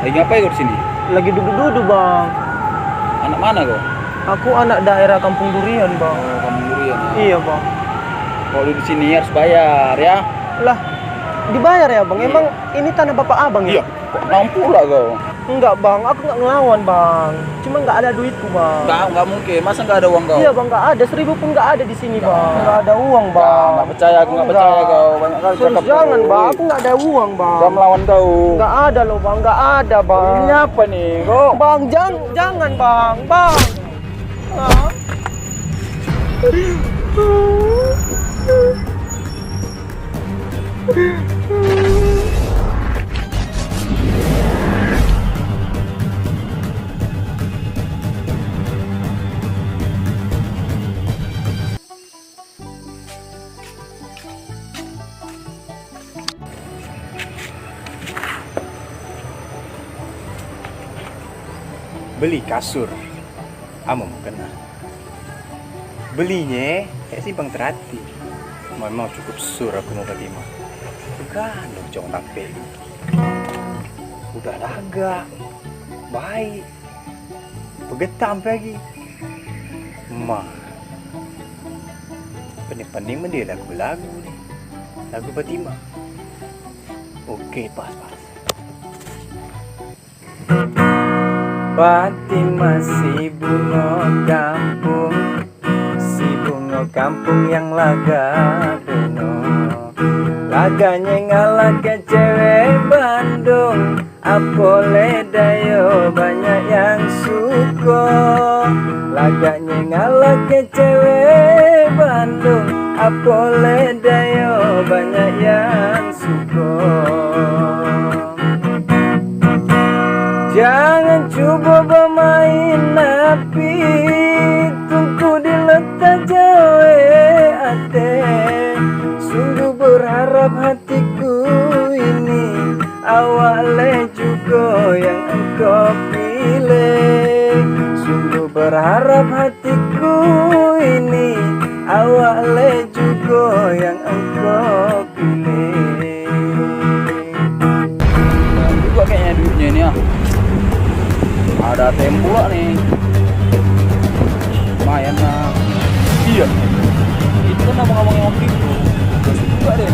Lagi ngapain kau di sini? Lagi duduk-duduk bang. Anak mana kau? Aku anak daerah Kampung Durian bang. Oh, kamu durian ya. Iya bang. Kalau di sini harus bayar ya. Lah, dibayar ya bang? Iya. Emang ini tanah bapak abang ya? Iya. Kok mampu lah kau? Enggak bang, aku nggak ngelawan bang. Cuma nggak ada duitku bang. Nggak mungkin. Masa nggak ada uang kau? Iya bang, nggak ada. 1000 pun nggak ada di sini bang. Nggak ada uang bang. Nggak percaya, aku nggak percaya kau. Banyak kali Serius, cakap jangan kau. bang, aku nggak ada uang bang. Jangan melawan kau. Nggak ada loh bang, nggak ada bang. Ini apa nih kau? Bang, jangan bang, bang. Ah. Beli kasur, amo kena. Belinya kayak simpang terhati. Memang cukup sur aku mau Fatima. Bukan dong jangan tampil. Udah laga, baik. Begetam lagi. Ma, pening-pening mendia lagu-lagu nih. Lagu Fatima. Oke, pas. Fatima si bunga kampung yang laga beno. Laganya ngalah ke cewek Bandung, apole dayo banyak yang suka. Laganya ngalah ke cewek Bandung, apole dayo banyak yang suka. Jangan coba bermain api, tunggu diletak jawe ate. Sungguh berharap hatiku ini awalnya juga yang engkau pilih. Sungguh berharap hatiku ini awalnya juga yang engkau pilih. Juga kayaknya duitnya ini ya. Ada tempo lah nih. Lumayan lah. Iya. Itu kan abang-abang yang waktu itu. Masih juga deh.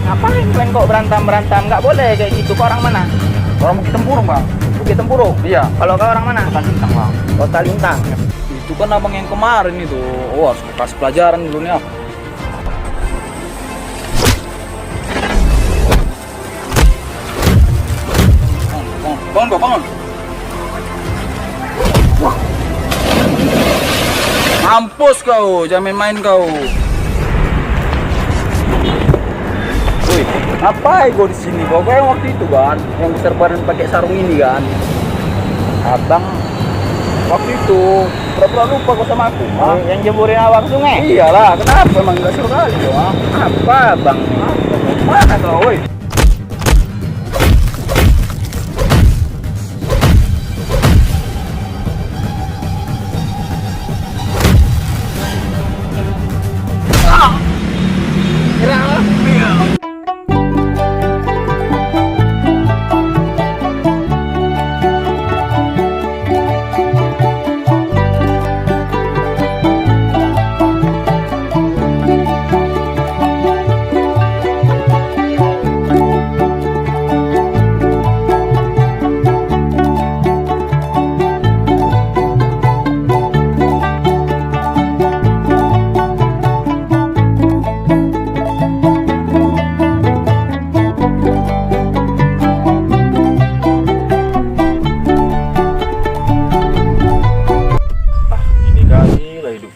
Ngapain kalian kok berantem? Nggak boleh kayak gitu. Kau orang mana? Orang Bukit Tempurung bang. Bukit Tempurung? Iya. Kalau kau orang mana? Talintang bang. Kota Lintang. Itu kan abang yang kemarin itu. Oh harus kasih pelajaran dulu nih ya. Bangun. Wah. Mampus kau, jangan main kau. Woi, ngapain kau di sini? Kau yang waktu itu kan, yang besar badan pakai sarung ini kan. Abang waktu itu pura-pura lupa kau sama aku. Yang jemurin awak sungai? Iyalah, kenapa emang gak seru kali kau? Apa bang? Mana kau, woi?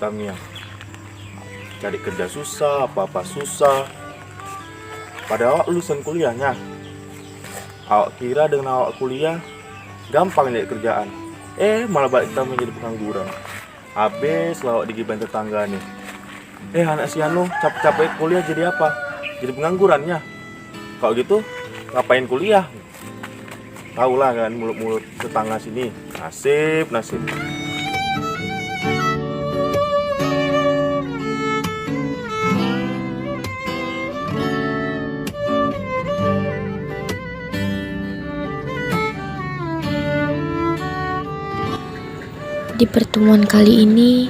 Kami yang cari kerja susah, apa-apa susah. Pada awak lulusan kuliahnya, awak kira dengan awak kuliah gampang nyari kerjaan. Malah balik kita menjadi pengangguran. Habis lawak digibain tetangga nih. Anak si Anu capek-capek kuliah jadi apa? Jadi penganggurannya. Kalau gitu ngapain kuliah? Tahu lah kan mulut-mulut tetangga sini. Nasib. Di pertemuan kali ini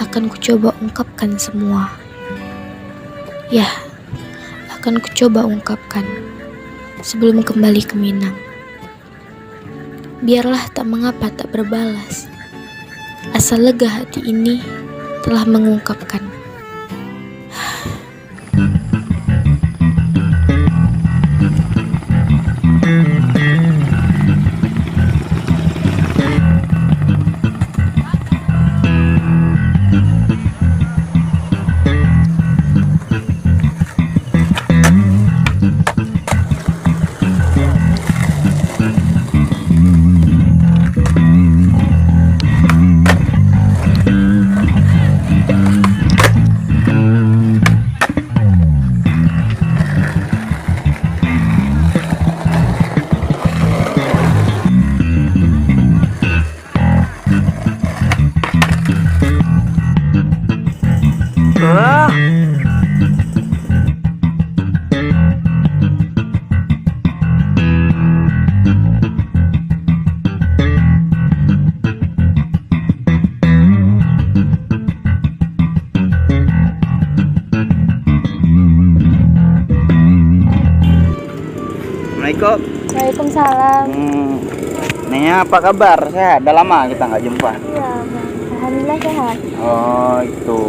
akan kucoba ungkapkan semua. Ya, akan kucoba ungkapkan sebelum kembali ke Minang. Biarlah tak mengapa tak berbalas, asal lega hati ini telah mengungkapkan. Assalamualaikum. Waalaikumsalam. Nenya apa kabar? Sehat? Udah lama kita nggak jumpa. Iya, Bang. Alhamdulillah sehat. Oh itu,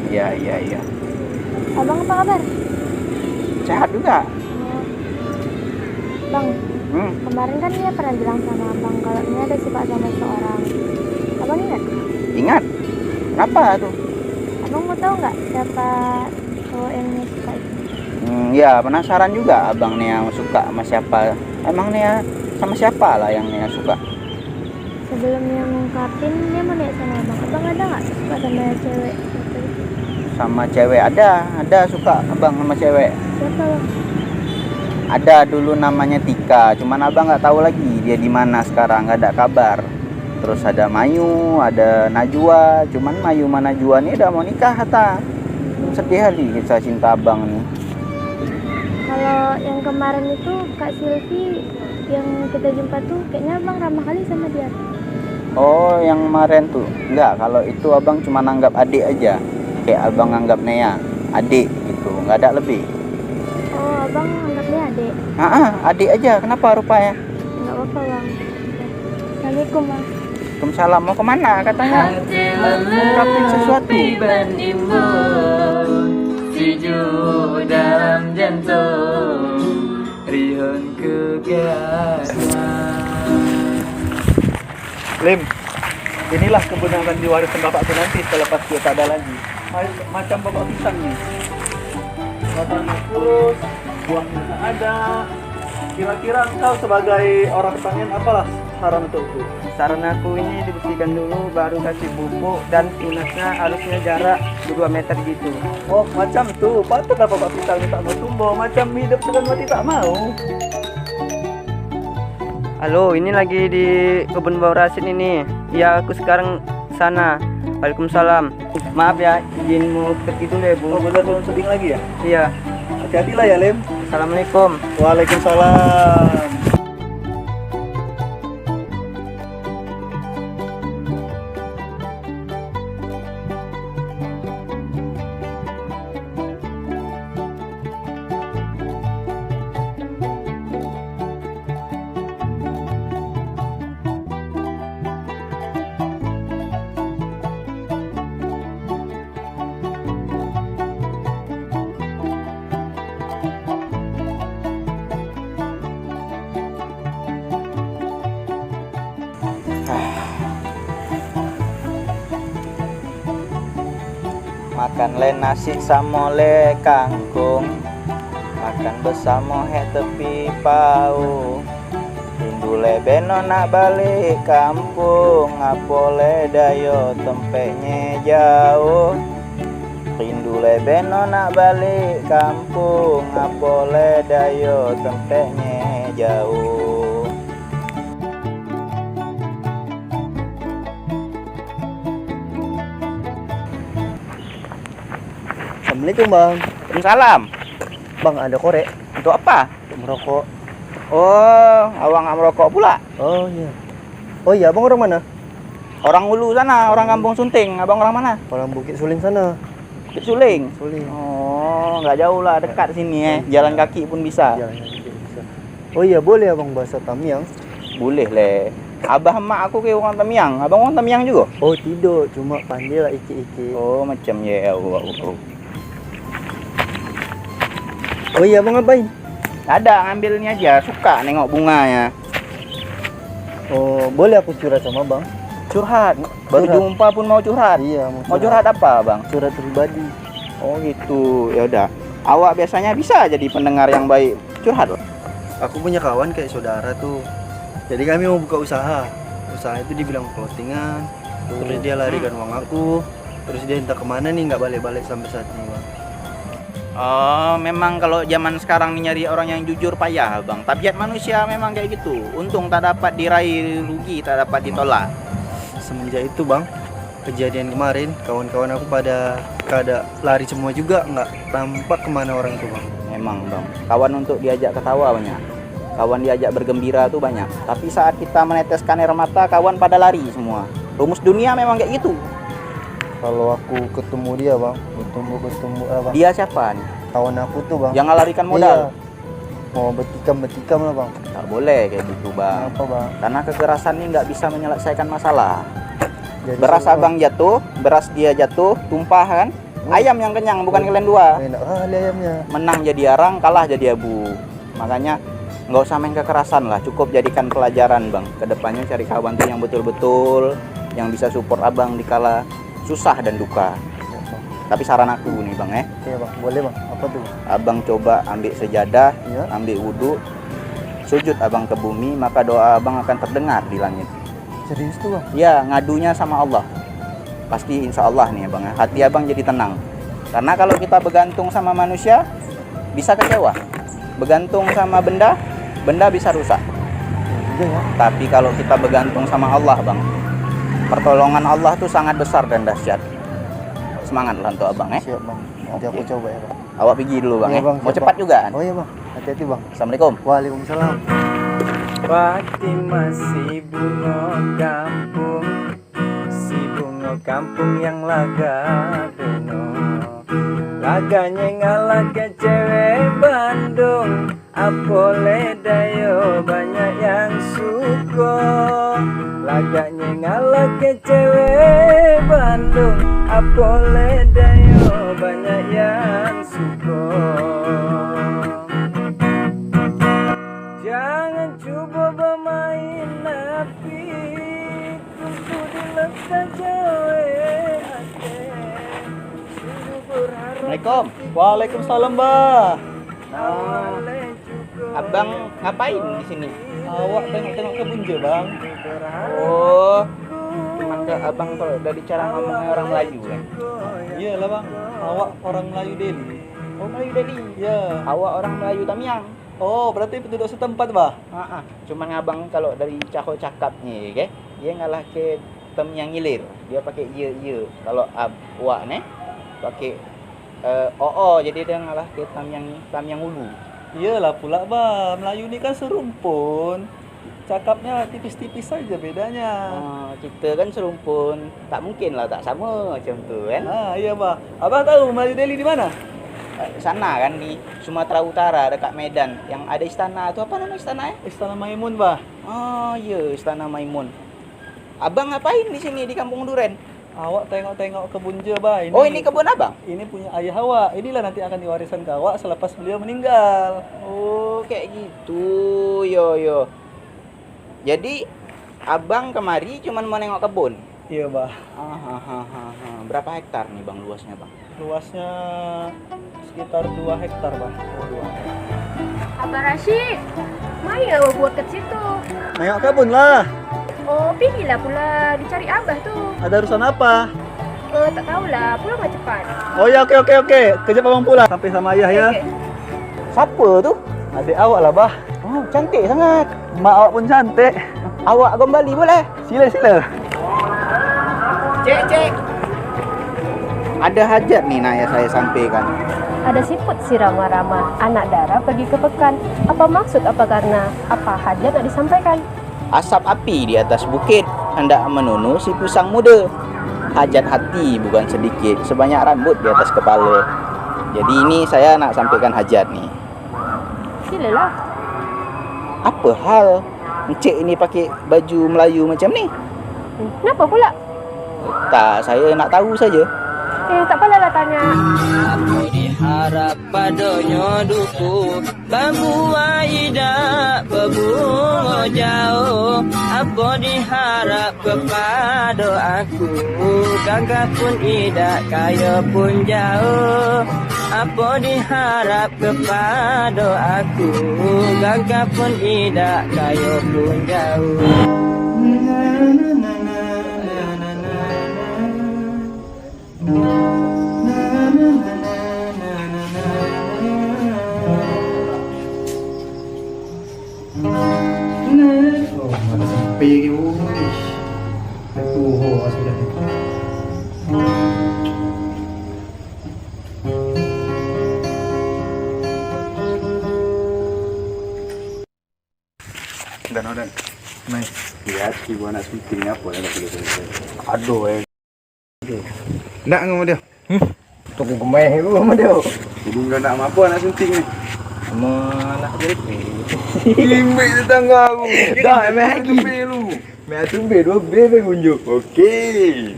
iya. Abang apa kabar? Sehat juga. Bang, kemarin kan dia pernah bilang sama abang kalau dia ada suka sama seseorang. Abang ingat? Ingat? Kenapa tuh? Abang mau tahu nggak siapa cowok yang dia suka itu? Ya penasaran juga abang Nia suka sama siapa. Emang Nia sama siapa lah yang Nia suka? Sebelum dia ngungkapin, dia mau nanya sama abang. Abang ada nggak suka sama cewek? Sama cewek ada suka abang sama cewek. Siapa bang? Ada dulu namanya Tika, cuman abang nggak tahu lagi dia di mana sekarang, nggak ada kabar. Terus ada Mayu, ada Najwa, cuman Mayu sama Najwa ini udah mau nikah kata. Sedih kali kisah cinta abang nih. Kalau yang kemarin itu Kak Silvi yang kita jumpa tuh kayaknya abang ramah kali sama dia. Oh yang kemarin tuh enggak, kalau itu abang cuma anggap adik aja, kayak abang anggap Nea adik gitu, nggak ada lebih. Oh abang anggap dia adik? Adik aja, kenapa rupanya? Nggak apa-apa bang. Assalamualaikum bang. Waalaikumsalam, mau kemana katanya? Mengungkapin sesuatu. Sejuk dalam jantung, rihun kegiatan. Lim, inilah kebun yang akan diwariskan bapakku nanti selepas dia tak ada lagi. Macam bapak pisang nih. Batangnya kurus, buahnya tak ada. Kira-kira engkau sebagai orang pertanian apalah saran untukku? Saran aku ini dibersihkan dulu, baru kasih pupuk, dan tunasnya harusnya jarak 2 meter gitu. Oh, macam tuh. Patut apa bapak pisang tak mau tumbuh? Macam hidup dengan mati tak mau. Halo, ini lagi di kebun bawah Rasid ini. Ya, aku sekarang sana. Waalaikumsalam. Maaf ya, izin mau pergi dulu ya, Bu. Oh, benar belum seding lagi ya? Iya. Hati-hatilah ya, Lim. Assalamualaikum. Waalaikumsalam. Makan le nasi sama le kangkung, makan bersama he tepi pau. Rindu le beno nak balik kampung, apa le dayo tempeknya jauh. Rindu le beno nak balik kampung, apa le dayo tempeknya jauh. Assalamualaikum bang. Waalaikumsalam. Bang ada korek Untuk apa? untuk merokok. Oh, awang nggak merokok pula. Oh iya. Oh iya, bang orang mana? Orang Ulu sana, orang Kampung Sunting. Abang orang mana? Orang Bukit Suling sana. Bukit Suling. Suling. Oh, nggak jauh lah, dekat sini Jalan kaki pun bisa. Jalan kaki bisa. Oh iya, boleh abang bahasa Tamiang? Boleh le. Abah mak aku kayak orang Tamiang. Abang orang Tamiang juga? Oh tidak, cuma pandai lah iki-iki. Oh, macam ya. Oh iya, abang ngapain? Ada, ngambil ini aja. Suka nengok bunganya. Oh, boleh aku curhat sama abang? Curhat. Baru Curhat. jumpa pun mau curhat. Iya, Mau curhat apa, Bang? Curhat pribadi. Oh gitu. Ya udah. Awak biasanya bisa jadi pendengar yang baik. Curhat loh. Aku punya kawan kayak saudara tuh. Jadi kami mau buka usaha. Usaha itu dibilang clothingan. Terus dia larikan uang aku. Terus dia entah kemana nih, nggak balik-balik sampai saat ini, bang. Oh, memang kalau zaman sekarang nih nyari orang yang jujur payah, Bang. Tabiat manusia memang kayak gitu. Untung tak dapat diraih, rugi tak dapat ditolak. Semenjak itu, bang, kejadian kemarin, kawan-kawan aku pada lari semua juga, nggak tampak kemana orang itu, bang. Memang, Bang. Kawan untuk diajak ketawa banyak. Kawan diajak bergembira tuh banyak. Tapi saat kita meneteskan air mata, kawan pada lari semua. Rumus dunia memang kayak gitu. Kalau aku ketemu dia, bang, ketemu bang. Dia siapa nih? Kawan aku tuh, bang. Yang ngelarikan modal. Iya. Mau betikam lah, bang. Tak boleh kayak gitu, Bang. Kenapa, bang? Karena kekerasan ini nggak bisa menyelesaikan masalah. Jadi, Beras bang, abang jatuh, beras dia jatuh, tumpah kan? Ayam yang kenyang, bukan kalian dua. enak kali ayamnya. Menang jadi arang, kalah jadi abu. Makanya nggak usah main kekerasan lah, cukup jadikan pelajaran, Bang. Kedepannya cari kawan tuh yang betul-betul, yang bisa support abang dikala susah dan duka. Tapi saran aku nih, Bang, Iya, bang, boleh, bang. Apa tuh? abang coba ambil sejadah, Iya. ambil wudhu, sujud abang ke bumi, maka doa abang akan terdengar di langit. Serius tuh, bang? Ya, ngadunya sama Allah. Pasti insya Allah nih, Bang. Hati abang jadi tenang. Karena kalau kita bergantung sama manusia, bisa kecewa. Bergantung sama benda, benda bisa rusak. Iya, ya. Tapi kalau kita bergantung sama Allah, Bang, pertolongan Allah tuh sangat besar dan dahsyat. Semangat lah untuk abang, Siap, bang. Nanti aku Oke. coba ya, bang. Awak pergi dulu, Bang. Iya, bang, Mau siap, cepat bang. juga kan? Oh iya, bang. Hati-hati, bang. Assalamualaikum. Waalaikumsalam. Pati masih bunga kampung, si bunga kampung yang laga beno. Laganya ngalah ke cewek Bandung, apole dayo banyak yang suka. Laganya ngalah ke cewek Bandung, apole dayo banyak yang suka. Jangan coba bermain api, tunggu di letak jawe hati. Sungguh berharap. Assalamualaikum. Waalaikumsalam, Mbak. Abang ngapain di sini? Awak tengok-tengok kebun je, Bang. Oh, cuman ke abang kalau dari cara ngomongnya orang Melayu kan? Iyalah, Bang. Awak orang Melayu Delhi. Oh, Melayu Delhi. Ya. Awak orang Melayu Tamiang. Oh, berarti penduduk setempat, Bah. Cuman abang kalau dari cakap-cakapnya, ke, dia ngalah ke Tamiang Ilir. Dia pakai ye. Kalau awak nih pakai jadi dia ngalah ke Tamiang Ulu. Iyalah pula, Bah. Melayu ni kan serumpun. Cakapnya tipis-tipis saja bedanya. Oh, kita kan serumpun, tak mungkin lah tak sama macam tu kan? Ah, iya, Bah. Abang tahu Melayu Delhi di mana? Sana kan di Sumatera Utara dekat Medan yang ada istana tu, apa nama istana ya? Istana Maimun, Bah. Oh iya, Istana Maimun. Abang ngapain di sini di Kampung Duren? Awak tengok-tengok kebun je, Bah. Ini kebun abang? Ini punya ayah awak. Inilah nanti akan diwariskan ke awak selepas beliau meninggal. Oh kayak gitu, yo. Jadi abang kemari cuman mau nengok kebun. Iya, Bah. Berapa hektar nih bang luasnya bang? Luasnya sekitar 2 hektar, Bah. Oh, 2 hektar. Abang Rashid, main awak buat ke situ. Nengok kebun lah. Oh, pergilah pula dicari abah tuh. Ada urusan apa? Tak tahulah, pulang lah cepat. Oh ya, oke. Kejap abang pulang. Sampai sama ayah ya. Okey. Siapa tuh? Adik awak lah, Bah. Oh cantik sangat. Mak awak pun cantik. Awak kembali boleh? Sila. Cek. Ada hajat nih nak ya saya sampaikan. Ada siput si Rama-Rama, anak Dara pergi ke pekan. Apa maksud, apa karena, apa hajat nak disampaikan? Asap api di atas bukit, hendak menunu si pusang muda. Hajat hati bukan sedikit, sebanyak rambut di atas kepala. Jadi ini saya nak sampaikan hajat nih. Silalah. Apa hal Encik ini pakai baju Melayu macam ni? Kenapa pula? Tak, saya nak tahu saja. Tak apalah tanya. Apa diharap padanya duku, bambu tidak berbunga jauh. Apa diharap kepada aku, gagah pun tidak, kaya pun jauh. Apa diharap kepada aku, gagah pun tidak, kaya pun jauh. Sampai ke sudah. Dan Mai, lihat ibu anak syuting apa dah boleh. Aduh Nak ngomong dia. toko gemeh tu sama dia. Ibu enggak nak apa anak syuting ni. Sama anak jerit. Limbik tetangga aku. Dah emang lagi. Lu. Mai tumbe 2 be unjuk. Okey.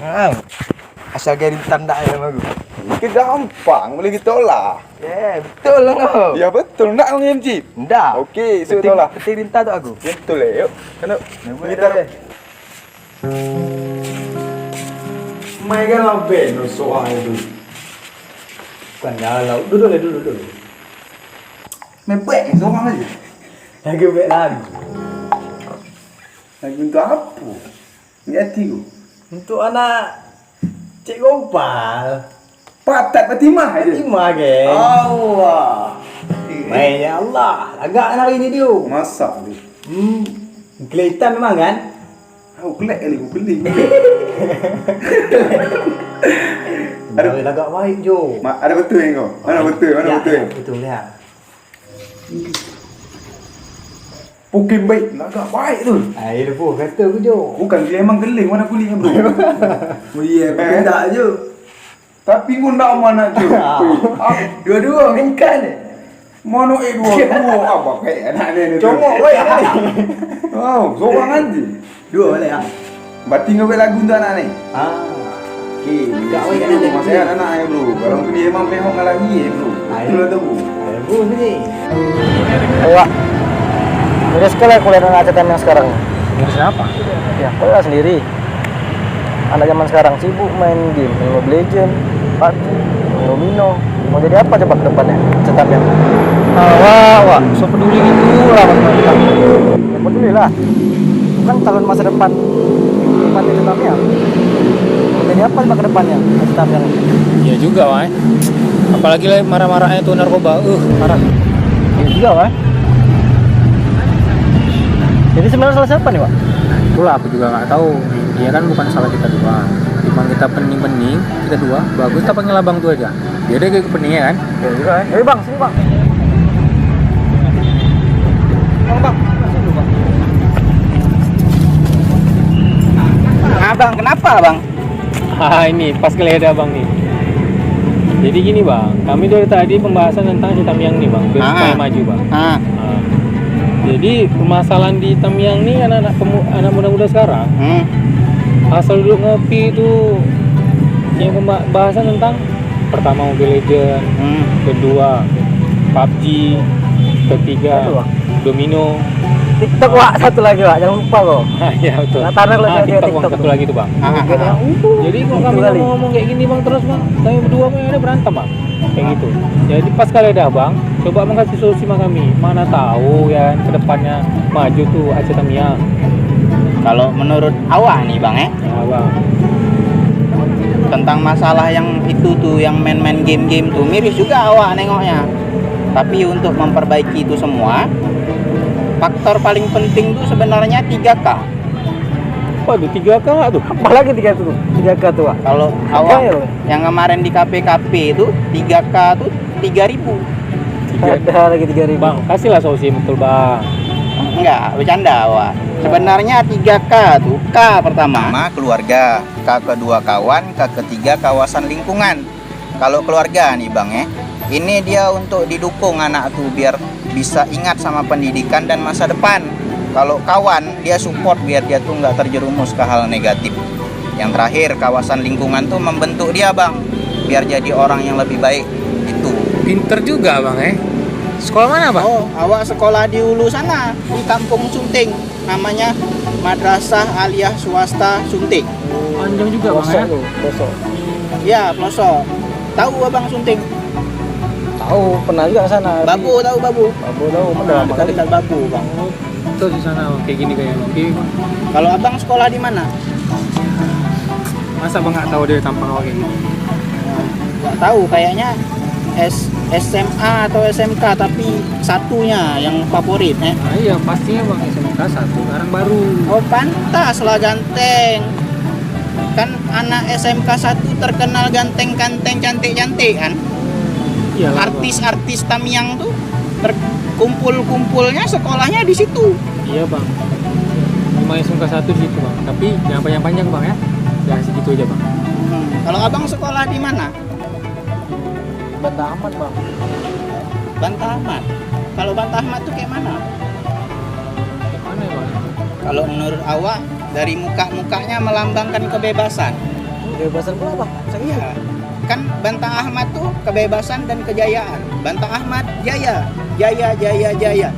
Asal gerintan dak sama aku. Ke gampang boleh kita olah. Betul lah kau. Ya betul nak ngem cip. Ndak. Okey, so olah. Peti rinta tu aku. Betul le. Yuk. Kena Kita mai kan lambe no soal itu. Bukan galau. Duduk. Mai buat seorang aja. Lagi baik lagi. Lagi untuk apa? Ni hati ku. Untuk anak Cik Gompal. Patat Fatimah aja. Fatimah ke? Allah. Mainnya Allah. Agak hari ni dia. Masak ni. Kelihatan memang kan? Aku kelak kali aku beli. Ada agak baik Jo. Ada betul yang kau? Mana betul? Mana betul? Betul ya. Pukim baik, agak baik tu. Air pun kata aku Jo. Bukan dia emang geling mana kulit bro. Oh iya, tak je. Tapi kau nak mana tu? Dua-dua mingkan. Mono dua apa kayak anak ni. Comok baik ni. Oh, seorang aja. Dua boleh ah. Berarti ngawet lagu untuk anak ni. Okey, Tak baik bro, anak masa anak ya bro. Kalau dia emang pehok dengan lagi bro. Betul tu bro. Air ni. Ayo, jadi sekali aku lihat anak cetan yang sekarang. Ngurus apa? Ya, aku lihat sendiri. Anak zaman sekarang sibuk main game, Mobile Legend, PUBG, Domino. Mau jadi apa coba ke depannya cetannya? Wah, so peduli gitu lah sama kita. Ya peduli lah. Itu kan calon masa depan panti cetannya. Mau jadi apa coba ke depannya cetannya? Iya juga, Wai. Apalagi marah-marahnya tuh narkoba. Parah. Iya juga, Wak. Jadi sebenarnya salah siapa nih, Pak? Itulah aku juga nggak tahu. Dia kan bukan salah kita dua. Cuma kita pening-pening, kita dua. Bagus kita panggil abang tuh aja. Dia ada kayak peningnya kan? Ya juga, ya. Bang, sini bang. Bang, sini dulu bang. Abang, kenapa abang? Ini pas kali ada abang nih. Jadi gini bang, kami dari tadi pembahasan tentang si Tamiang nih bang, biar supaya maju bang. Jadi permasalahan di Tamiang nih anak muda-muda sekarang, asal duduk ngopi itu yang pembahasan tentang pertama Mobile Legend, kedua PUBG, ketiga Domino, TikTok Wak, satu lagi Wak, jangan lupa kok. Iya betul. Nah, taruh lah dia TikTok bang, TikTok satu lagi tuh bang. Jadi kalau kami kali. ngomong kayak gini bang terus bang, kami berdua ada berantem bang, kayak gitu. Jadi pas kali ada abang, coba mengasih solusi sama kami. Mana tahu ya kedepannya maju tuh Aceh Tamiang. Kalau menurut awak nih bang Ya bang. tentang masalah yang itu tuh yang main-main game-game tuh miris juga awak nengoknya. Tapi untuk memperbaiki itu semua, faktor paling penting tuh sebenarnya 3K. Waduh 3K tuh. Apalagi 3K tuh Wak. Kalau awak yang kemarin di KPKP itu 3K tuh 3.000. Ada lagi 3.000. Bang, kasihlah solusi betul bang. Enggak, bercanda Wak. Sebenarnya 3K tuh. K pertama keluarga, K kedua kawan, K ketiga kawasan lingkungan. Kalau keluarga nih Bang ya, ini dia untuk didukung anak tuh biar bisa ingat sama pendidikan dan masa depan. Kalau kawan, dia support biar dia tuh nggak terjerumus ke hal negatif. Yang terakhir, kawasan lingkungan tuh membentuk dia Bang, biar jadi orang yang lebih baik. Itu. Pinter juga Bang Sekolah mana Bang? Oh, awak sekolah di Hulu sana, di Kampung Sunting. Namanya Madrasah Aliyah Swasta Sunting. Panjang juga Bang Besok. Ya, pelosok. Tahu Abang Sunting? Tahu, pernah juga ke sana. Babu, tahu Babu? Babu tahu, udah lama kali. Dekat Babu, Bang. Itu di sana Bang, kayak gini kayak oke Bang. Kalau Abang sekolah di mana? Masa Bang nggak tahu dia tampang awak kayak gini? Nggak tahu, kayaknya SMA atau SMK, tapi satunya yang favorit Nah, iya pastinya Bang SMK 1 sekarang baru. Oh, pantas lah ganteng. Kan anak SMK 1 terkenal ganteng-ganteng, cantik-cantik kan? Iya lah, Bang. Artis-artis Tamiang tuh kumpul-kumpulnya sekolahnya di situ. Iya Bang. Cuma SMK 1 di situ Bang. Tapi jangan panjang-panjang Bang ya. Jangan segitu aja Bang. Kalau Abang sekolah di mana? Bantah Ahmad Bang. Bantah Ahmad. Kalau Bantah Ahmad tuh kayak mana? Kayak mana ya Bang? Kalau menurut awak, dari muka-mukanya melambangkan kebebasan. Kebebasan pula Bang. Iya. Kan Bantah Ahmad tuh kebebasan dan kejayaan. Bantah Ahmad jaya, jaya, jaya, jaya.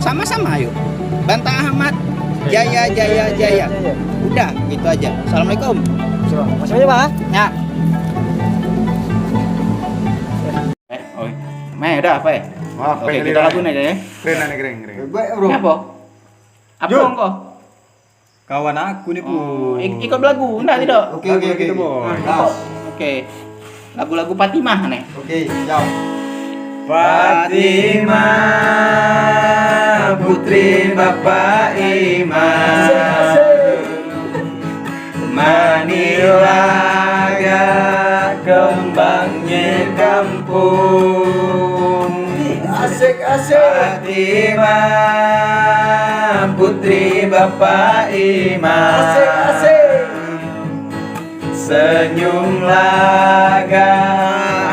Sama-sama yuk. Bantah Ahmad jaya, jaya, jaya. Udah, gitu aja. Assalamualaikum. Masih aja Bang. Ya. Udah apa ya? Wah, Oke, kita laguin aja ya. Keren. Apa? Apa kok? Kawan aku nih Ikut lagu, enggak tidak? Oke. Oke. Lagu-lagu Fatimah nih. Oke, siap. Fatimah putri Bapak Imam Manilaga kembangnya kampung Fatimah putri Bapak Imam senyum laga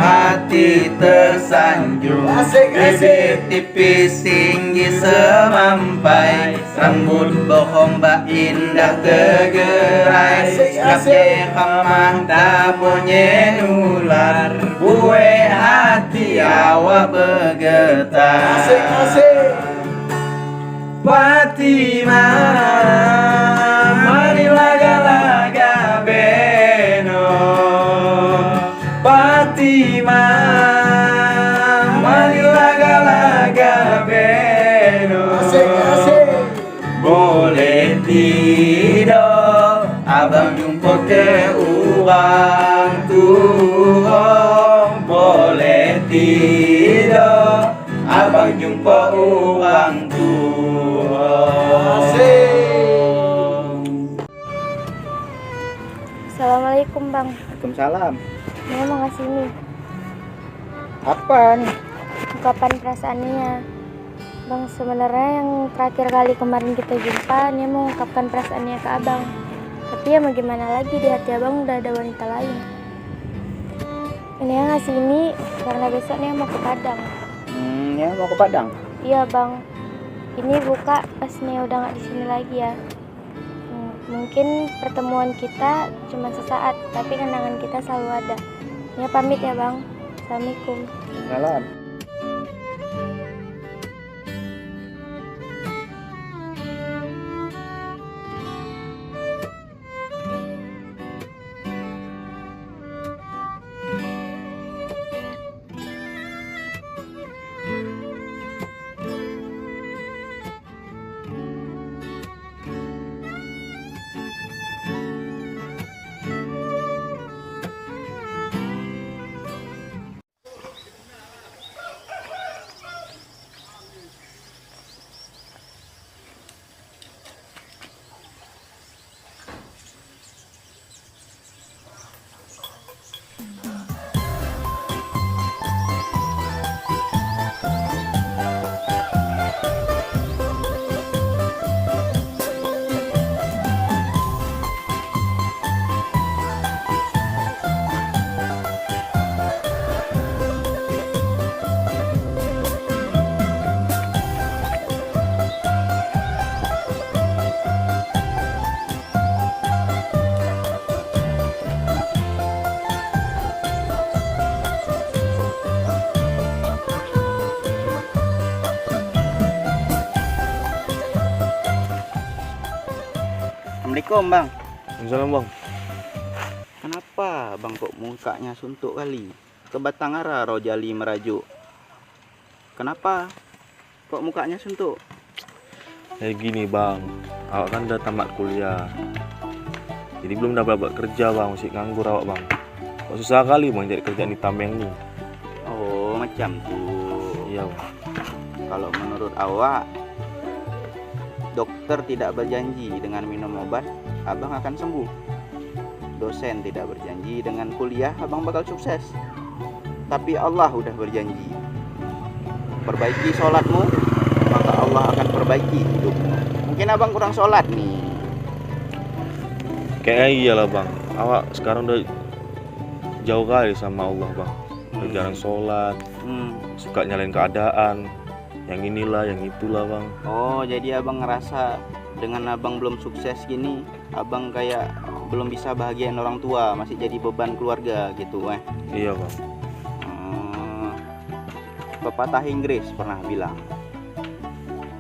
hati tersanjung bibir tipis tinggi semampai rambut bohong indah tergerai sikapnya kamah tak punya nular bue hati awak bergetar Fatimah mari laga-laga beno Fatimah mari laga-laga beno boleh tidak abang jumpa ke uang tuhong boleh tidak abang jumpa uang tuhong Assalamualaikum Bang. Waalaikumsalam. Saya mau ngasih ini Apa nih? ungkapan perasaannya. Bang, sebenarnya yang terakhir kali kemarin kita jumpa, dia mau mengungkapkan perasaannya ke Abang. Tapi ya mau gimana lagi, di hati Abang udah ada wanita lain. Ini yang ngasih ini karena besok dia mau ke Padang. Ya mau ke Padang. Iya Bang. Ini buka pas Nia udah nggak di sini lagi ya. Mungkin pertemuan kita cuma sesaat, tapi kenangan kita selalu ada. Nia pamit ya Bang. Assalamualaikum. Salam. Assalamualaikum bang. Salam bang. Kenapa bang kok mukanya suntuk kali? Ke Batangara Rojali merajuk. Kenapa kok mukanya suntuk? Kayak gini bang, awak kan udah tamat kuliah. Jadi belum dapat kerja bang, masih nganggur awak bang. Kok susah kali bang cari kerjaan di Tameng nih. Oh macam tuh. Iya bang. Kalau menurut awak, dokter tidak berjanji dengan minum obat abang akan sembuh. Dosen tidak berjanji dengan kuliah abang bakal sukses. Tapi Allah udah berjanji. Perbaiki sholatmu, maka Allah akan perbaiki hidupmu. Mungkin abang kurang sholat nih. Kayaknya iyalah bang, awak sekarang udah jauh kali sama Allah bang. Udah jarang sholat, suka nyalain keadaan, yang inilah, yang itulah bang. Oh jadi abang ngerasa dengan abang belum sukses gini, abang kayak belum bisa bahagiain orang tua, masih jadi beban keluarga gitu Iya bang. Pepatah Inggris pernah bilang,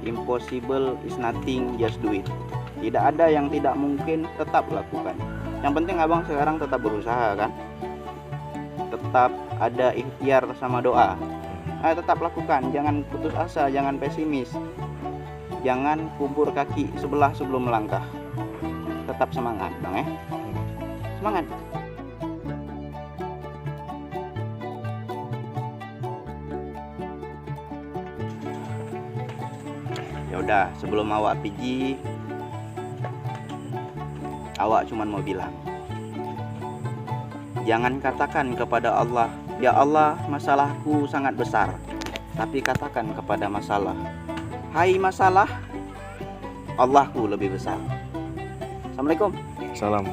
impossible is nothing, just do it. Tidak ada yang tidak mungkin, tetap lakukan. Yang penting abang sekarang tetap berusaha kan, tetap ada ikhtiar sama doa. Tetap lakukan, jangan putus asa, jangan pesimis, jangan kubur kaki sebelah sebelum melangkah. Tetap semangat bang semangat. Ya udah, sebelum awak pergi, awak cuman mau bilang, jangan katakan kepada Allah, ya Allah masalahku sangat besar. Tapi katakan kepada masalah, hai masalah, Allahku lebih besar. Assalamualaikum. Salam.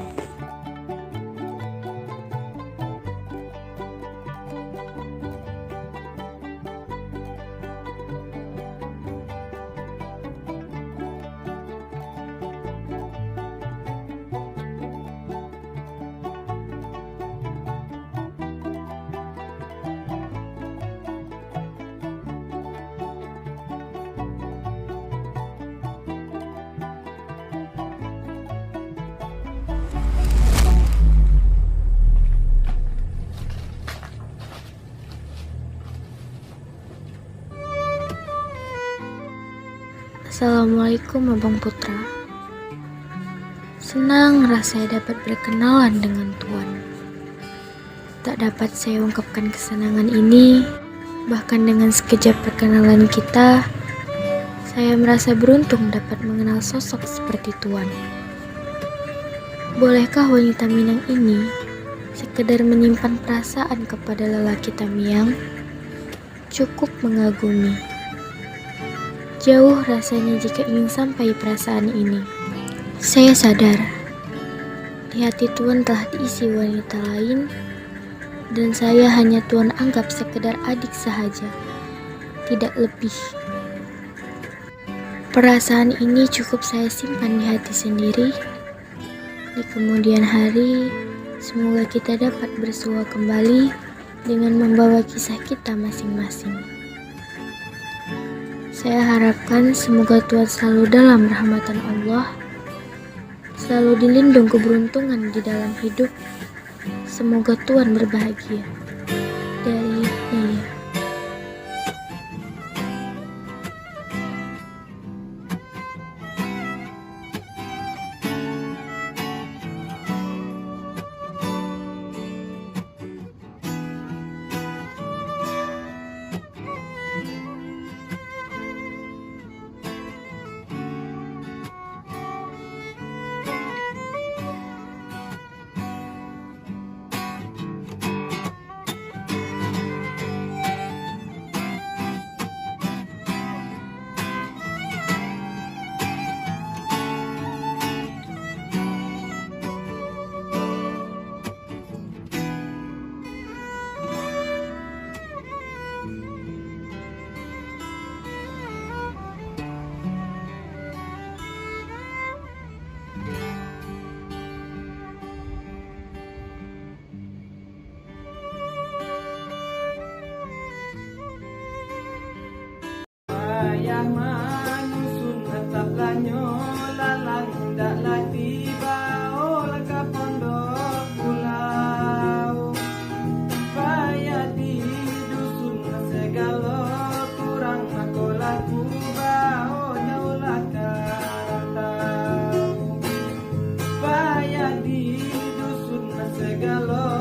Assalamualaikum Abang Putra. Senang rasanya dapat berkenalan dengan Tuan. Tak dapat saya ungkapkan kesenangan ini, bahkan dengan sekejap perkenalan kita, saya merasa beruntung dapat mengenal sosok seperti Tuan. Bolehkah wanita Minang ini sekedar menyimpan perasaan kepada lelaki Tamiang? Cukup mengagumi. Jauh rasanya jika ingin sampai perasaan ini. Saya sadar, di hati Tuan telah diisi wanita lain, dan saya hanya Tuan anggap sekedar adik sahaja, tidak lebih. Perasaan ini cukup saya simpan di hati sendiri. Di kemudian hari, semoga kita dapat bersua kembali dengan membawa kisah kita masing-masing. Saya harapkan semoga Tuhan selalu dalam rahmatan Allah, selalu dilindung keberuntungan di dalam hidup. Semoga Tuhan berbahagia. Dari Naya. Ayah manusun tetap lanyo lalang dak tiba di dusun segala